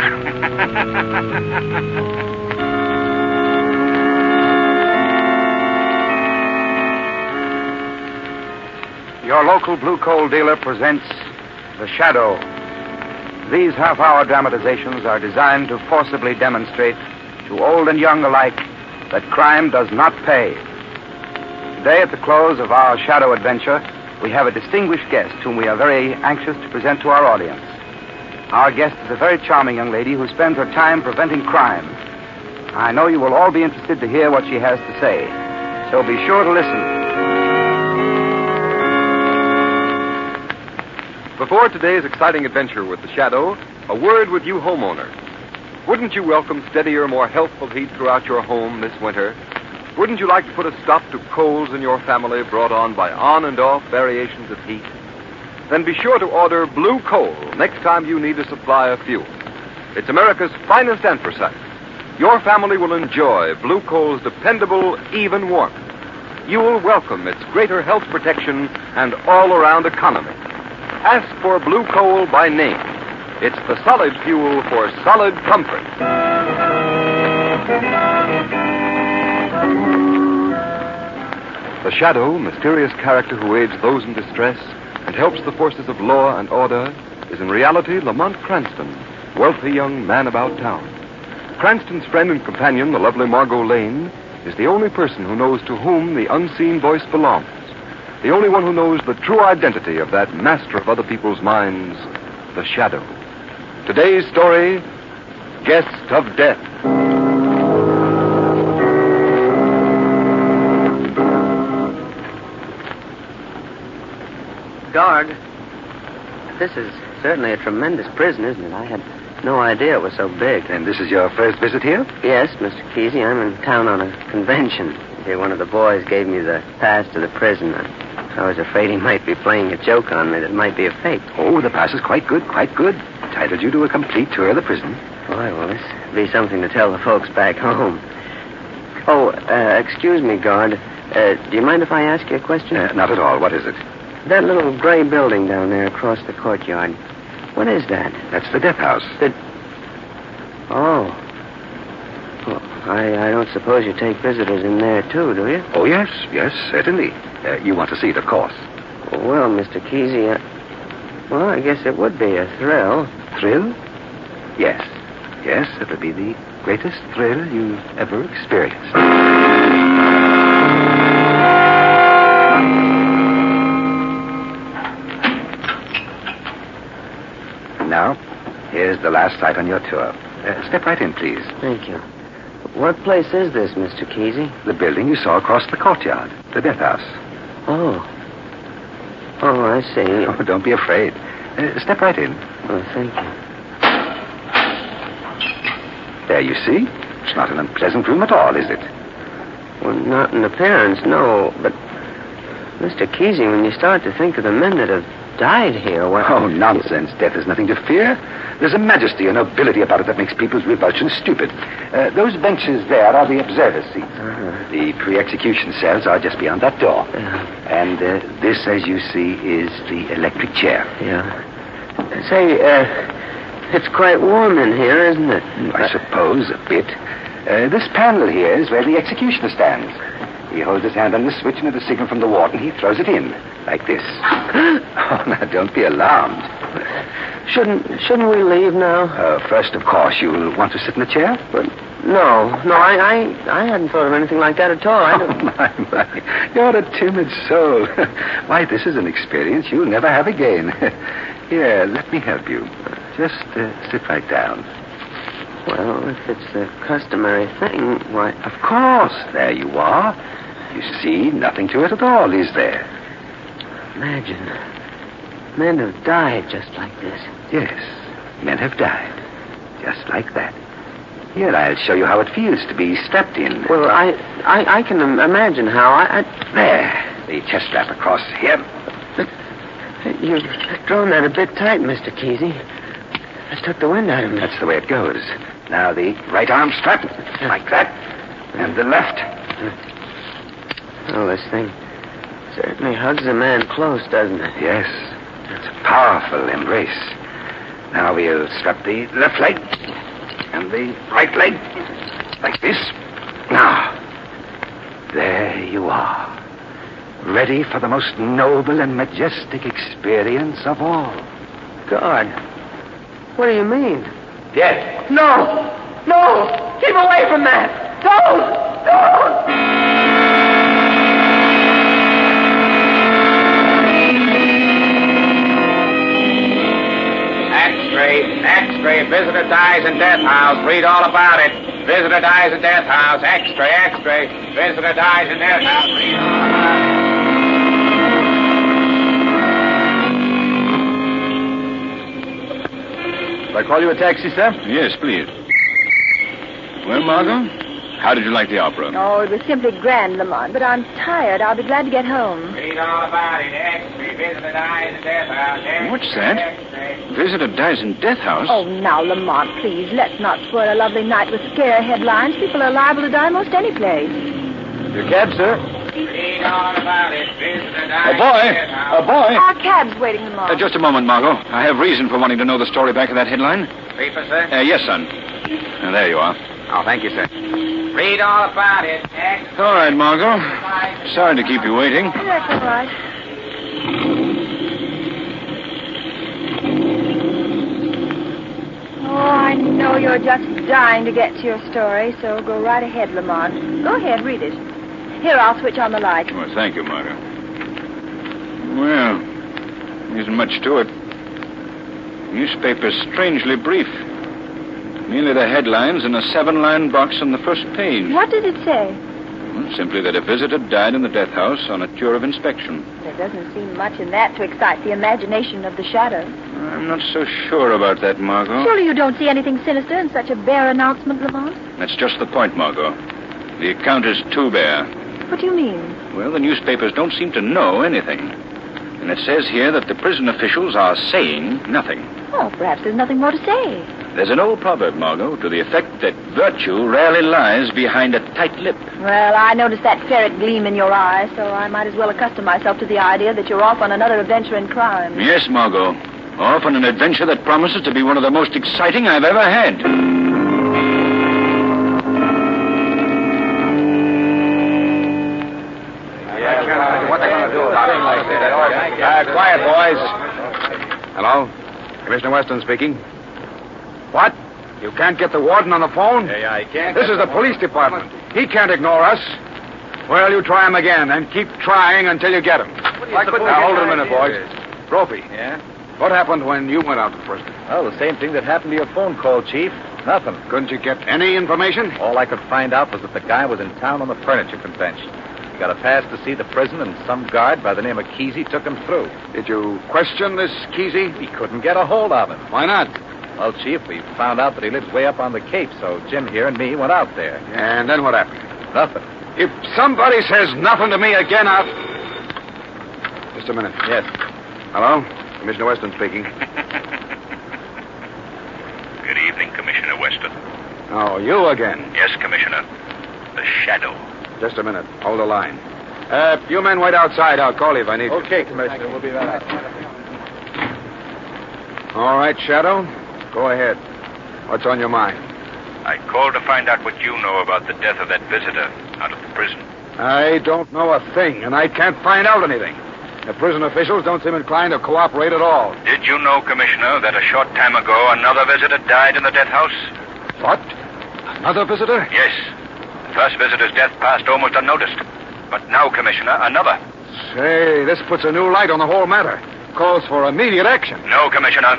Your local blue coal dealer presents The Shadow. These half-hour dramatizations are designed to forcibly demonstrate to old and young alike that crime does not pay. Today, at the close of our Shadow adventure, we have a distinguished guest whom we are very anxious to present to our audience. Our guest is a very charming young lady who spends her time preventing crime. I know you will all be interested to hear what she has to say, so be sure to listen. Before today's exciting adventure with the Shadow, a word with you homeowners. Wouldn't you welcome steadier, more healthful heat throughout your home this winter? Wouldn't you like to put a stop to colds in your family brought on by on and off variations of heat? Then be sure to order Blue Coal next time you need a supply of fuel. It's America's finest anthracite. Your family will enjoy Blue Coal's dependable, even warmth. You will welcome its greater health protection and all-around economy. Ask for Blue Coal by name. It's the solid fuel for solid comfort. The Shadow, mysterious character who aids those in distress and helps the forces of law and order, is in reality Lamont Cranston, wealthy young man about town. Cranston's friend and companion, the lovely Margot Lane, is the only person who knows to whom the unseen voice belongs. The only one who knows the true identity of that master of other people's minds, the Shadow. Today's story, Guest of Death. Guard, this is certainly a tremendous prison, isn't it? I had no idea it was so big. And this is your first visit here? Yes, Mr. Kesey. I'm in town on a convention. Here, one of the boys gave me the pass to the prison. I was afraid he might be playing a joke on me that might be a fake. Oh, the pass is quite good, quite good. Entitled you to a complete tour of the prison. Boy, will this be something to tell the folks back home. Oh, excuse me, guard. Do you mind if I ask you a question? Not at all. What is it? That little gray building down there across the courtyard. What is that? That's the death house. Oh. Well, I don't suppose you take visitors in there, too, do you? Oh, yes, certainly. You want to see it, of course. Well, Mr. Kesey, well, I guess it would be a thrill. Thrill? Yes, it would be the greatest thrill you've ever experienced. Now, here's the last site on your tour. Step right in, please. Thank you. What place is this, Mr. Kesey? The building you saw across the courtyard, the death house. Oh, I see. Oh, don't be afraid. Step right in. Oh, thank you. There, you see? It's not an unpleasant room at all, is it? Well, not in appearance, no. But, Mr. Kesey, when you start to think of the men that have died here, well... Oh, nonsense. Death is nothing to fear. There's a majesty and nobility about it that makes people's revulsion stupid. Those benches there are the observer's seats. Uh-huh. The pre-execution cells are just beyond that door. And this, as you see, is the electric chair. Yeah. Say, it's quite warm in here, isn't it? I suppose, a bit. This panel here is where the executioner stands. He holds his hand on the switch, and at a signal from the warden, he throws it in, like this. Oh, now, don't be alarmed. Shouldn't we leave now? First, of course, you'll want to sit in the chair? But no, I hadn't thought of anything like that at all. Oh, my. You're a timid soul. Why, this is an experience you'll never have again. Here, let me help you. Just sit right down. Well, if it's the customary thing, why... Of course, there you are. You see, nothing to it at all, is there? Imagine. Men have died just like this. Yes, men have died. Just like that. Here, I'll show you how it feels to be strapped in. Well, I can imagine how. There, the chest strap across here. You've drawn that a bit tight, Mr. Kesey. That took the wind out of me. That's the way it goes. Now, the right arm strap, like that. And the left. Oh, this thing certainly hugs a man close, doesn't it? Yes. It's a powerful embrace. Now we'll strap the left leg and the right leg like this. Now, there you are. Ready for the most noble and majestic experience of all. God. What do you mean? Death. No! No! Keep away from that! Don't! X-ray, visitor dies in death house. Read all about it. Visitor dies in death house. X-ray, visitor dies in death house. Read all about it. Shall I call you a taxi, sir? Yes, please. Well, Margot, how did you like the opera? Oh, it was simply grand, Lamont, but I'm tired. I'll be glad to get home. Read all about it. X-ray, visitor dies in death house. X-ray, What's that? X-ray. Visitor dies in death house? Oh, now, Lamont, please, let's not spoil a lovely night with scare headlines. People are liable to die most any place. Your cab, sir? Read all about it. Visitor dies A boy! in death house. A boy! Our cab's waiting, Lamont. Just a moment, Margot. I have reason for wanting to know the story back of that headline. Paper, sir? Yes, son. There you are. Oh, thank you, sir. Read all about it. X-ray. All right, Margot. Sorry to keep you waiting. That's all right. Oh, I know you're just dying to get to your story, so go right ahead, Lamont. Go ahead, read it. Here, I'll switch on the light. Well, thank you, Margot. Well, isn't much to it. Newspaper's strangely brief. Merely the headlines and a 7-line box on the first page. What did it say? Well, simply that a visitor died in the death house on a tour of inspection. There doesn't seem much in that to excite the imagination of the shadow. I'm not so sure about that, Margot. Surely you don't see anything sinister in such a bare announcement, Lamont? That's just the point, Margot. The account is too bare. What do you mean? Well, the newspapers don't seem to know anything. And it says here that the prison officials are saying nothing. Oh, perhaps there's nothing more to say. There's an old proverb, Margot, to the effect that virtue rarely lies behind a tight lip. Well, I noticed that ferret gleam in your eye, so I might as well accustom myself to the idea that you're off on another adventure in crime. Yes, Margot. Off on an adventure that promises to be one of the most exciting I've ever had. What they going to do about it? Quiet, boys. Hello? Commissioner Weston speaking. What? You can't get the warden on the phone? Yeah, I can't. This is the police department. He can't ignore us. Well, you try him again, and keep trying until you get him. Now, hold it a minute, boys. Brophy, Yeah? what happened when you went out to the prison? Well, the same thing that happened to your phone call, Chief. Nothing. Couldn't you get any information? All I could find out was that the guy was in town on the furniture convention. He got a pass to see the prison, and some guard by the name of Kesey took him through. Did you question this Kesey? We couldn't get a hold of him. Why not? Well, Chief, we found out that he lives way up on the Cape, so Jim here and me went out there. And then what happened? Nothing. If somebody says nothing to me again, I'll... Just a minute. Yes. Hello? Commissioner Weston speaking. Good evening, Commissioner Weston. Oh, you again. Yes, Commissioner. The Shadow. Just a minute. Hold the line. You men wait outside. I'll call you if I need you. Okay, Commissioner, we'll be right out. All right, Shadow. Go ahead. What's on your mind? I called to find out what you know about the death of that visitor out of the prison. I don't know a thing, and I can't find out anything. The prison officials don't seem inclined to cooperate at all. Did you know, Commissioner, that a short time ago another visitor died in the death house? What? Another visitor? Yes. The first visitor's death passed almost unnoticed. But now, Commissioner, another. Say, this puts a new light on the whole matter. Calls for immediate action. No, Commissioner.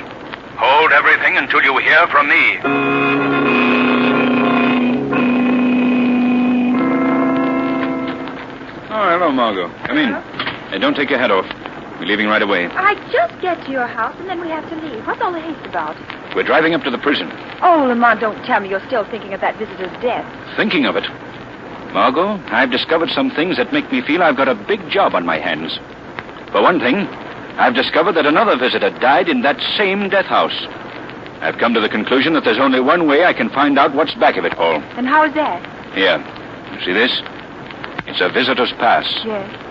Hold everything until you hear from me. Oh, hello, Margot. Come in. Hey, don't take your hat off. We're leaving right away. I just get to your house, and then we have to leave. What's all the haste about? We're driving up to the prison. Oh, Lamont, don't tell me you're still thinking of that visitor's death. Thinking of it. Margot, I've discovered some things that make me feel I've got a big job on my hands. For one thing, I've discovered that another visitor died in that same death house. I've come to the conclusion that there's only one way I can find out what's back of it all. And how is that? Here. You see this? It's a visitor's pass. Yes.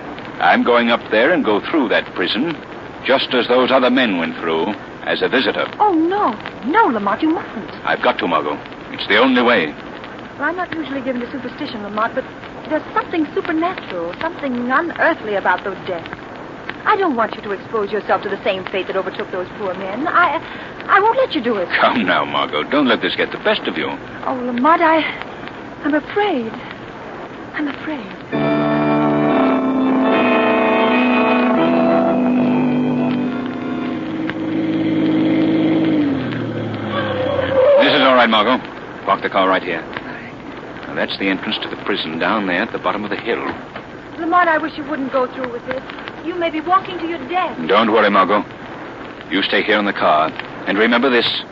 I'm going up there and go through that prison, just as those other men went through, as a visitor. Oh, no. No, Lamont, you mustn't. I've got to, Margot. It's the only way. Well, I'm not usually given to superstition, Lamont, but there's something supernatural, something unearthly about those deaths. I don't want you to expose yourself to the same fate that overtook those poor men. I won't let you do it. Come now, Margot. Don't let this get the best of you. Oh, Lamont, I'm afraid. I'm afraid. This is all right, Margot. Park the car right here. Now, that's the entrance to the prison down there at the bottom of the hill. Lamont, I wish you wouldn't go through with this. You may be walking to your death. Don't worry, Margot. You stay here in the car. And remember this.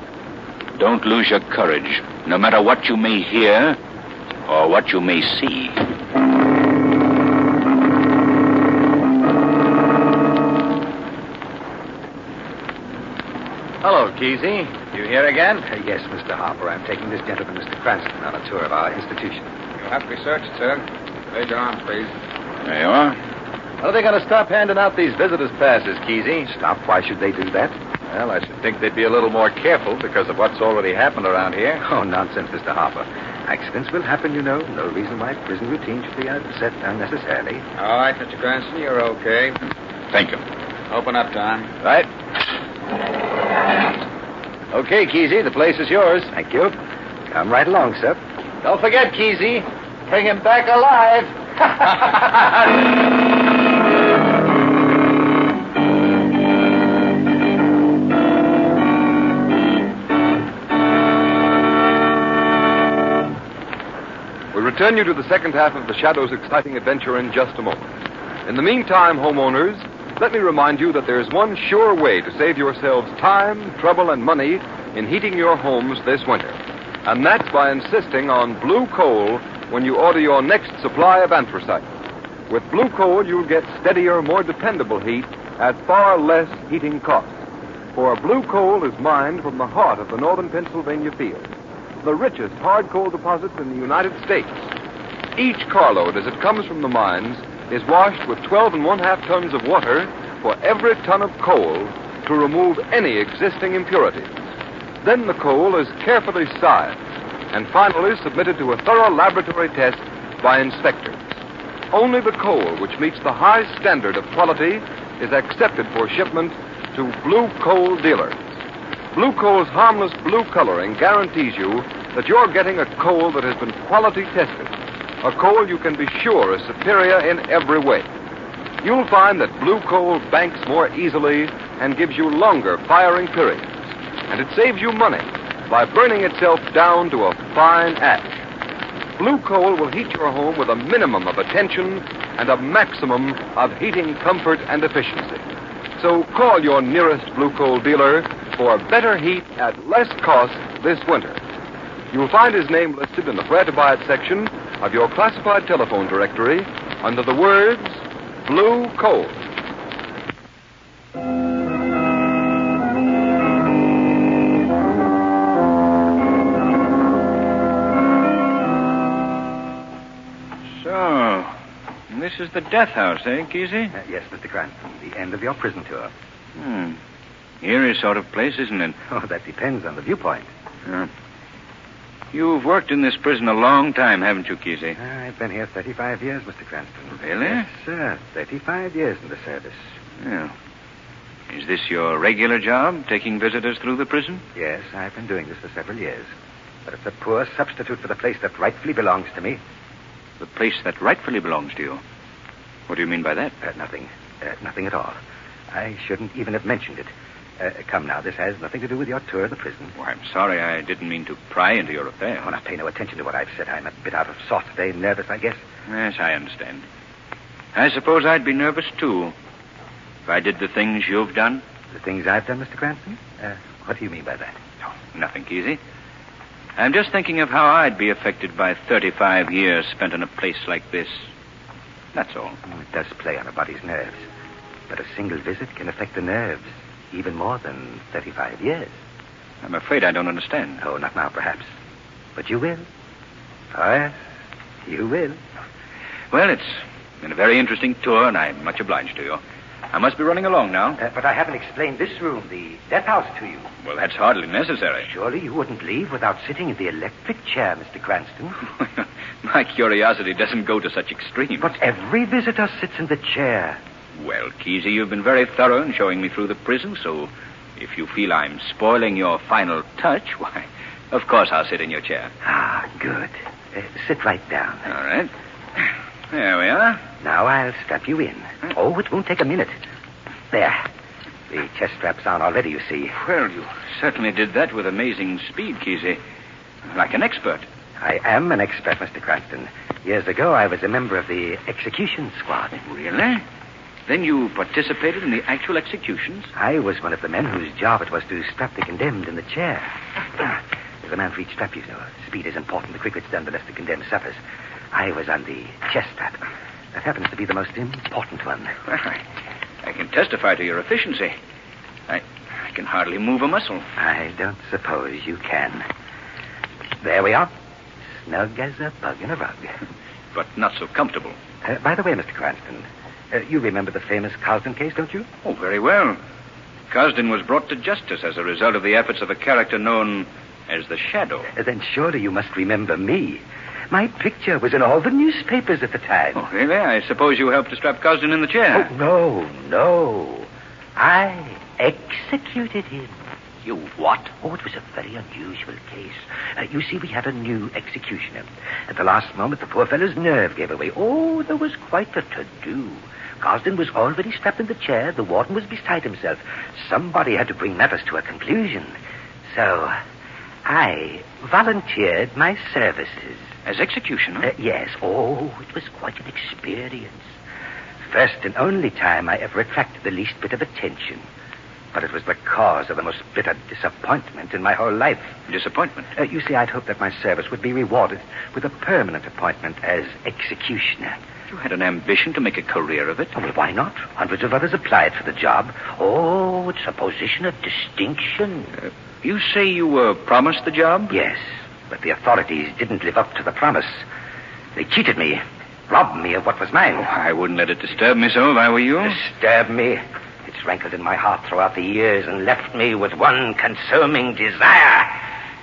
Don't lose your courage, no matter what you may hear or what you may see. Hello, Kesey. You here again? Yes, Mr. Harper. I'm taking this gentleman, Mr. Cranston, on a tour of our institution. You'll have to be searched, sir. Raise your arms, please. There you are. When are they going to stop handing out these visitors' passes, Kesey? Stop? Why should they do that? Well, I should think they'd be a little more careful because of what's already happened around here. Oh, nonsense, Mr. Harper. Accidents will happen, you know. No reason why prison routine should be upset unnecessarily. All right, Mr. Cranston, you're okay. Thank you. Open up, Tom. Right. Okay, Kesey, the place is yours. Thank you. Come right along, sir. Don't forget, Kesey. Bring him back alive. We return you to the second half of the Shadow's exciting adventure in just a moment. In the meantime, homeowners, let me remind you that there's one sure way to save yourselves time, trouble, and money in heating your homes this winter. And that's by insisting on blue coal when you order your next supply of anthracite. With blue coal, you'll get steadier, more dependable heat at far less heating cost. For blue coal is mined from the heart of the northern Pennsylvania fields, the richest hard coal deposits in the United States. Each carload, as it comes from the mines, is washed with 12 1/2 tons of water for every ton of coal to remove any existing impurities. Then the coal is carefully sized and finally submitted to a thorough laboratory test by inspectors. Only the coal which meets the high standard of quality is accepted for shipment to blue coal dealers. Blue coal's harmless blue coloring guarantees you that you're getting a coal that has been quality tested, a coal you can be sure is superior in every way. You'll find that blue coal banks more easily and gives you longer firing periods. And it saves you money by burning itself down to a fine ash. Blue coal will heat your home with a minimum of attention and a maximum of heating comfort and efficiency. So call your nearest blue coal dealer for better heat at less cost this winter. You'll find his name listed in the Where to Buy It section of your classified telephone directory under the words Blue Coal. So, this is the death house, eh, Kesey? Yes, Mr. Cranston. The end of your prison tour. Eerie sort of place, isn't it? Oh, that depends on the viewpoint. Yeah. You've worked in this prison a long time, haven't you, Kesey? I've been here 35 years, Mr. Cranston. Really? Yes, sir. 35 years in the service. Yeah. Is this your regular job, taking visitors through the prison? Yes, I've been doing this for several years. But it's a poor substitute for the place that rightfully belongs to me. The place that rightfully belongs to you? What do you mean by that? Nothing. Nothing at all. I shouldn't even have mentioned it. Come now, this has nothing to do with your tour of the prison. Well, I'm sorry. I didn't mean to pry into your affairs. Oh, now, pay no attention to what I've said. I'm a bit out of sorts today, nervous, I guess. Yes, I understand. I suppose I'd be nervous, too, if I did the things you've done. The things I've done, Mr. Cranston? What do you mean by that? Oh, nothing, Kesey. I'm just thinking of how I'd be affected by 35 years spent in a place like this. That's all. Oh, it does play on a body's nerves. But a single visit can affect the nerves even more than 35 years. I'm afraid I don't understand. Oh, not now, perhaps. But you will. Oh, yes, you will. Well, it's been a very interesting tour, and I'm much obliged to you. I must be running along now. But I haven't explained this room, the death house, to you. Well, that's hardly necessary. Surely you wouldn't leave without sitting in the electric chair, Mr. Cranston. My curiosity doesn't go to such extremes. But every visitor sits in the chair. Well, Kesey, you've been very thorough in showing me through the prison, so if you feel I'm spoiling your final touch, why, of course I'll sit in your chair. Ah, good. Sit right down. All right. There we are. Now I'll strap you in. Oh, it won't take a minute. There. The chest strap's on already, you see. Well, you certainly did that with amazing speed, Kesey. Like an expert. I am an expert, Mr. Cranston. Years ago, I was a member of the execution squad. Really? Then you participated in the actual executions? I was one of the men whose job it was to strap the condemned in the chair. There's a man for each strap, you know. Speed is important. The quicker it's done, the less the condemned suffers. I was on the chest strap. That happens to be the most important one. Well, I can testify to your efficiency. I can hardly move a muscle. I don't suppose you can. There we are. Snug as a bug in a rug. But not so comfortable. By the way, Mr. Cranston, you remember the famous Cranston case, don't you? Oh, very well. Cranston was brought to justice as a result of the efforts of a character known as the Shadow. Then surely you must remember me. My picture was in all the newspapers at the time. Oh, really? I suppose you helped to strap Cranston in the chair. Oh, no. I executed him. You what? Oh, it was a very unusual case. You see, we had a new executioner. At the last moment, the poor fellow's nerve gave away. Oh, there was quite a to-do. Cranston was already strapped in the chair. The warden was beside himself. Somebody had to bring matters to a conclusion. So, I volunteered my services. As executioner? Yes. Oh, it was quite an experience. First and only time I ever attracted the least bit of attention. But it was the cause of the most bitter disappointment in my whole life. Disappointment? You see, I'd hoped that my service would be rewarded with a permanent appointment as executioner. You had an ambition to make a career of it? Oh, well, why not? Hundreds of others applied for the job. Oh, it's a position of distinction. You say you were promised the job? Yes, but the authorities didn't live up to the promise. They cheated me, robbed me of what was mine. Oh, I wouldn't let it disturb me so if I were you. Disturb me? It's rankled in my heart throughout the years and left me with one consuming desire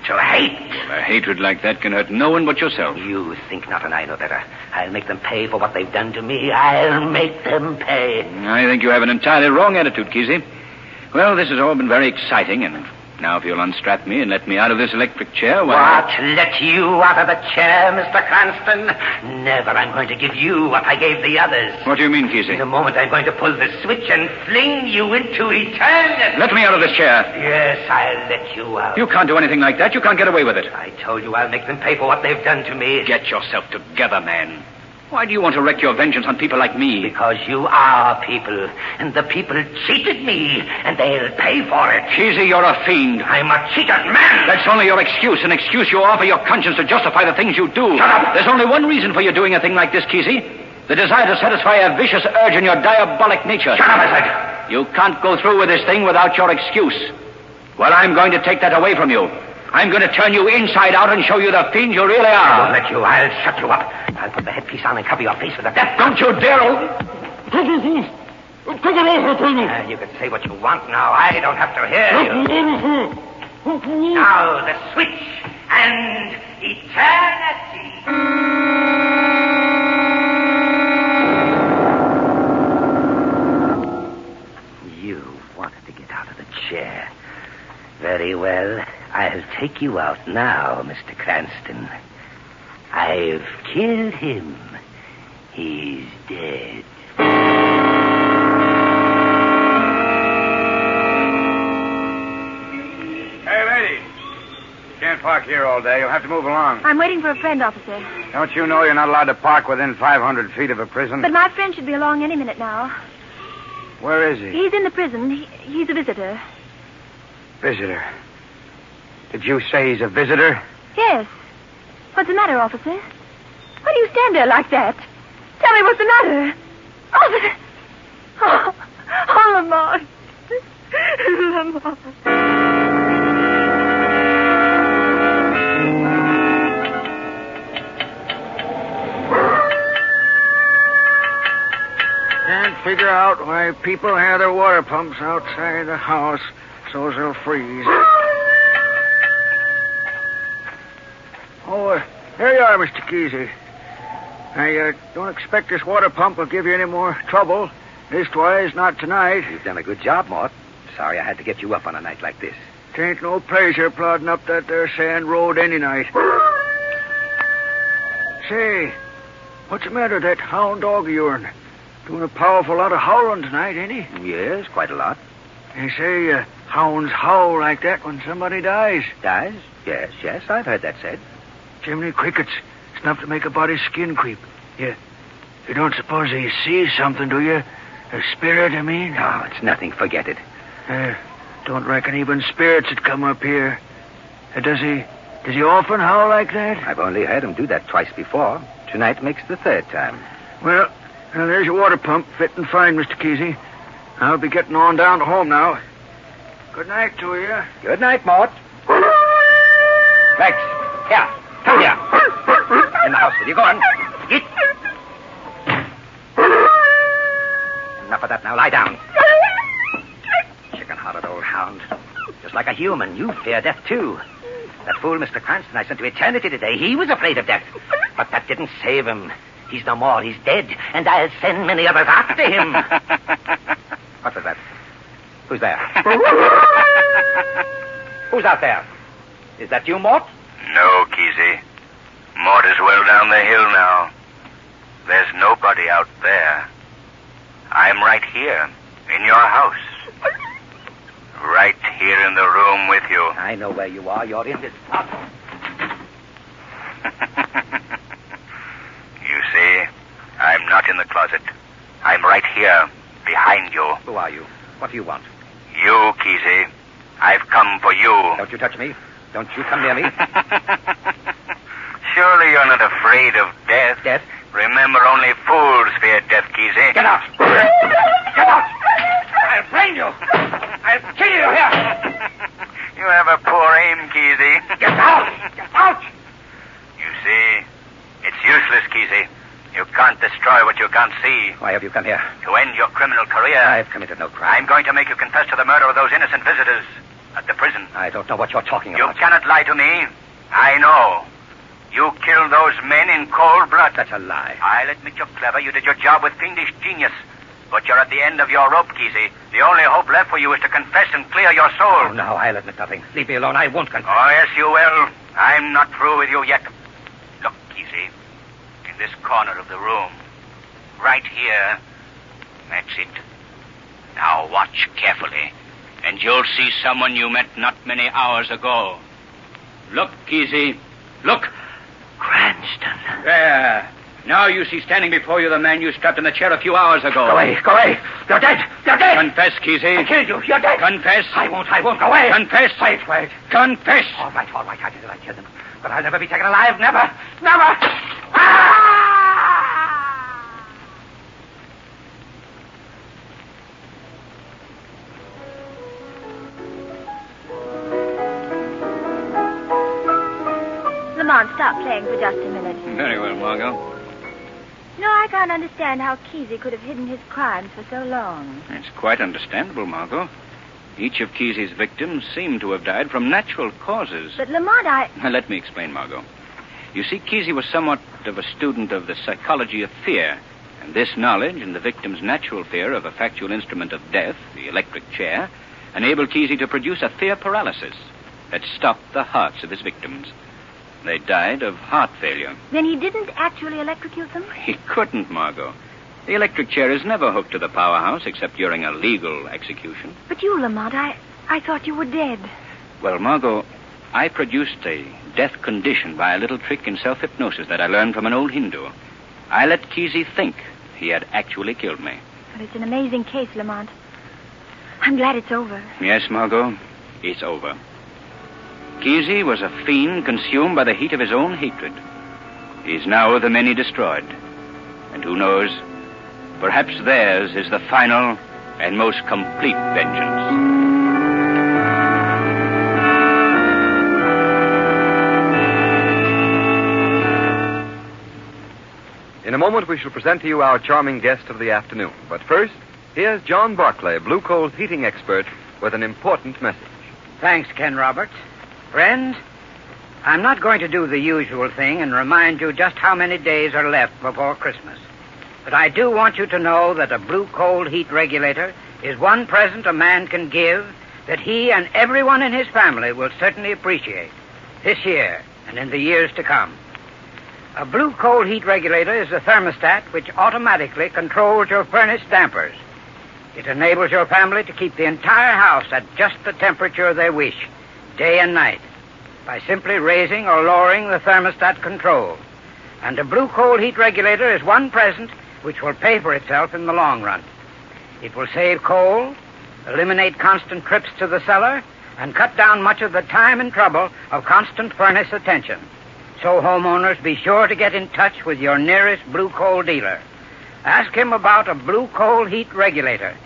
to hate. Well, a hatred like that can hurt no one but yourself. You think not, and I know better. I'll make them pay for what they've done to me. I'll make them pay. I think you have an entirely wrong attitude, Kesey. Well, this has all been very exciting, and now if you'll unstrap me and let me out of this electric chair, why... What? Let you out of the chair, Mr. Cranston? Never. I'm going to give you what I gave the others. What do you mean, Kesey? In a moment, I'm going to pull the switch and fling you into eternity. Let me out of this chair. Yes, I'll let you out. You can't do anything like that. You can't get away with it. I told you I'll make them pay for what they've done to me. Get yourself together, man. Why do you want to wreak your vengeance on people like me? Because you are people, and the people cheated me, and they'll pay for it. Kesey, you're a fiend. I'm a cheated man. That's only your excuse, an excuse you offer your conscience to justify the things you do. Shut up. There's only one reason for you doing a thing like this, Kesey. The desire to satisfy a vicious urge in your diabolic nature. Shut up, I said. You can't go through with this thing without your excuse. Well, I'm going to take that away from you. I'm going to turn you inside out and show you the fiend you really are. I won't let you. I'll shut you up. I'll put the headpiece on and cover your face with a death. Don't you dare! You can say what you want now. I don't have to hear you. Now, the switch and eternity. You wanted to get out of the chair. Very well. I'll take you out now, Mr. Cranston. I've killed him. He's dead. Hey, lady. You can't park here all day. You'll have to move along. I'm waiting for a friend, officer. Don't you know you're not allowed to park within 500 feet of a prison? But my friend should be along any minute now. Where is he? He's in the prison. He's a visitor. Visitor. Did you say he's a visitor? Yes. What's the matter, officer? Why do you stand there like that? Tell me what's the matter. Officer! Oh, Lamont. Lamont. Can't figure out why people have their water pumps outside the house so they'll freeze. Oh, here you are, Mr. Kesey. I don't expect this water pump will give you any more trouble. Leastwise, not tonight. You've done a good job, Mort. Sorry I had to get you up on a night like this. It ain't no pleasure plodding up that there sand road any night. Say, what's the matter with that hound dog of yourn? Doing a powerful lot of howling tonight, ain't he? Yes, quite a lot. They say hounds howl like that when somebody dies. Dies? Yes, I've heard that said. Chimney crickets. It's enough to make a body's skin creep. You don't suppose he sees something, do you? A spirit, I mean? No, it's nothing. Forget it. Don't reckon even spirits would come up here. Does he often howl like that? I've only heard him do that twice before. Tonight makes the third time. Well, there's your water pump, fit and fine, Mr. Kesey. I'll be getting on down to home now. Good night to you. Good night, Mort. Rex, here. Come here. In the house with you. Go on. Get. Enough of that now. Lie down. Chicken-hearted old hound. Just like a human, you fear death, too. That fool, Mr. Cranston, I sent to eternity today, he was afraid of death. But that didn't save him. He's no more. He's dead. And I'll send many others after him. What was that? Who's there? Who's out there? Is that you, Mort? No, Kesey. Mort is well down the hill now. There's nobody out there. I'm right here, in your house. Right here in the room with you. I know where you are. You're in this house. You see, I'm not in the closet. I'm right here, behind you. Who are you? What do you want? You, Kesey. I've come for you. Don't you touch me. Don't you come near me. Surely you're not afraid of death. Death? Remember, only fools fear death, Kesey. Get out. Get out. I'll brain you. I'll kill you here. You have a poor aim, Kesey. Get out. Get out. You see, it's useless, Kesey. You can't destroy what you can't see. Why have you come here? To end your criminal career. I've committed no crime. I'm going to make you confess to the murder of those innocent visitors at the prison. I don't know what you're talking You about. cannot lie to me. I know. You killed those men in cold blood. That's a lie. I'll admit you're clever. You did your job with fiendish genius. But you're at the end of your rope, Kesey. The only hope left for you is to confess and clear your soul. Oh, no, I'll admit nothing. Leave me alone. I won't confess. Oh, yes, you will. I'm not through with you yet. Look, Kesey. In this corner of the room. Right here. That's it. Now watch carefully. And you'll see someone you met not many hours ago. Look, Kesey. Look. Cranston. There. Now you see standing before you the man you strapped in the chair a few hours ago. Go away. Go away. You're dead. You're dead. Confess, Kesey. I killed you. You're dead. Confess. I won't. Go away. Confess. Wait. Confess. All right. I did. I killed him. But I'll never be taken alive. Never. Ah! Lamont, stop playing for just a minute. Very well, Margot. No, I can't understand how Kesey could have hidden his crimes for so long. It's quite understandable, Margot. Each of Kesey's victims seemed to have died from natural causes. But Lamont, Let me explain, Margot. You see, Kesey was somewhat of a student of the psychology of fear. And this knowledge and the victim's natural fear of a factual instrument of death, the electric chair, enabled Kesey to produce a fear paralysis that stopped the hearts of his victims. They died of heart failure. Then he didn't actually electrocute them? He couldn't, Margot. The electric chair is never hooked to the powerhouse except during a legal execution. But you, Lamont, I thought you were dead. Well, Margot, I produced a death condition by a little trick in self-hypnosis that I learned from an old Hindu. I let Kesey think he had actually killed me. But it's an amazing case, Lamont. I'm glad it's over. Yes, Margot, it's over. Kesey was a fiend consumed by the heat of his own hatred. He's now the many destroyed. And who knows, perhaps theirs is the final and most complete vengeance. In a In a moment, we shall present to you our charming guest of the afternoon. But first, here's John Barclay, Blue Coal's heating expert, with an important message. Thanks, Ken Roberts. Friends, I'm not going to do the usual thing and remind you just how many days are left before Christmas. But I do want you to know that a Blue Coal heat regulator is one present a man can give that he and everyone in his family will certainly appreciate this year and in the years to come. A Blue Coal heat regulator is a thermostat which automatically controls your furnace dampers. It enables your family to keep the entire house at just the temperature they wish, day and night, by simply raising or lowering the thermostat control. And a Blue Coal heat regulator is one present which will pay for itself in the long run. It will save coal, eliminate constant trips to the cellar, and cut down much of the time and trouble of constant furnace attention. So, homeowners, be sure to get in touch with your nearest Blue Coal dealer. Ask him about a Blue Coal heat regulator.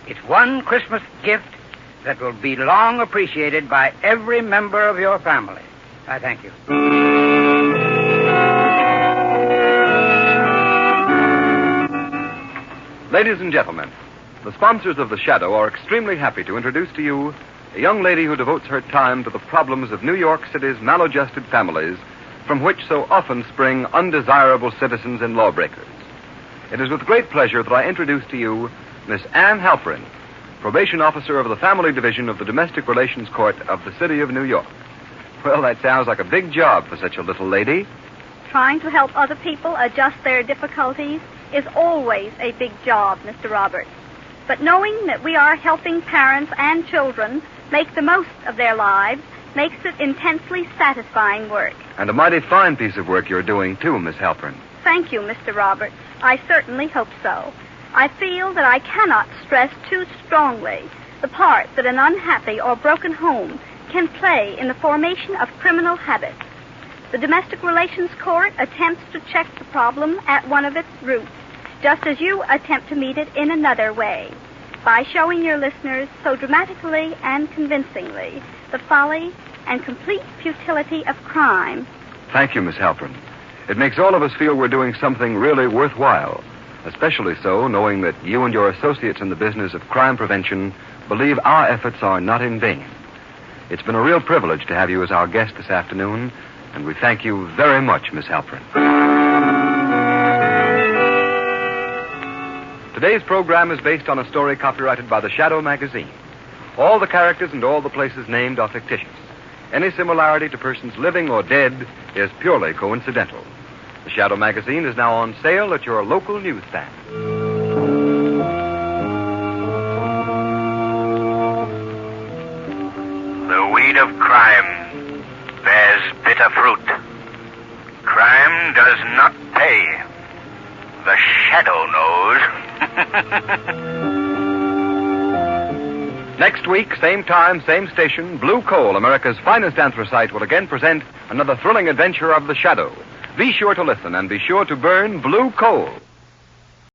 It's one Christmas gift that will be long appreciated by every member of your family. I thank you. Ladies and gentlemen, the sponsors of The Shadow are extremely happy to introduce to you a young lady who devotes her time to the problems of New York City's maladjusted families, from which so often spring undesirable citizens and lawbreakers. It is with great pleasure that I introduce to you Miss Ann Halperin, probation officer of the Family Division of the Domestic Relations Court of the City of New York. Well, that sounds like a big job for such a little lady. Trying to help other people adjust their difficulties is always a big job, Mr. Roberts. But knowing that we are helping parents and children make the most of their lives makes it intensely satisfying work. And a mighty fine piece of work you're doing, too, Miss Halperin. Thank you, Mr. Roberts. I certainly hope so. I feel that I cannot stress too strongly the part that an unhappy or broken home can play in the formation of criminal habits. The Domestic Relations Court attempts to check the problem at one of its roots, just as you attempt to meet it in another way, by showing your listeners so dramatically and convincingly the folly and complete futility of crime. Thank you, Miss Halperin. It makes all of us feel we're doing something really worthwhile, especially so knowing that you and your associates in the business of crime prevention believe our efforts are not in vain. It's been a real privilege to have you as our guest this afternoon, and we thank you very much, Miss Halperin. Today's program is based on a story copyrighted by The Shadow magazine. All the characters and all the places named are fictitious. Any similarity to persons living or dead is purely coincidental. The Shadow magazine is now on sale at your local newsstand. The weed of crime bears bitter fruit. Crime does not pay. The Shadow knows. Next week, same time, same station, Blue Coal, America's finest anthracite, will again present another thrilling adventure of The Shadow. Be sure to listen and be sure to burn Blue Coal.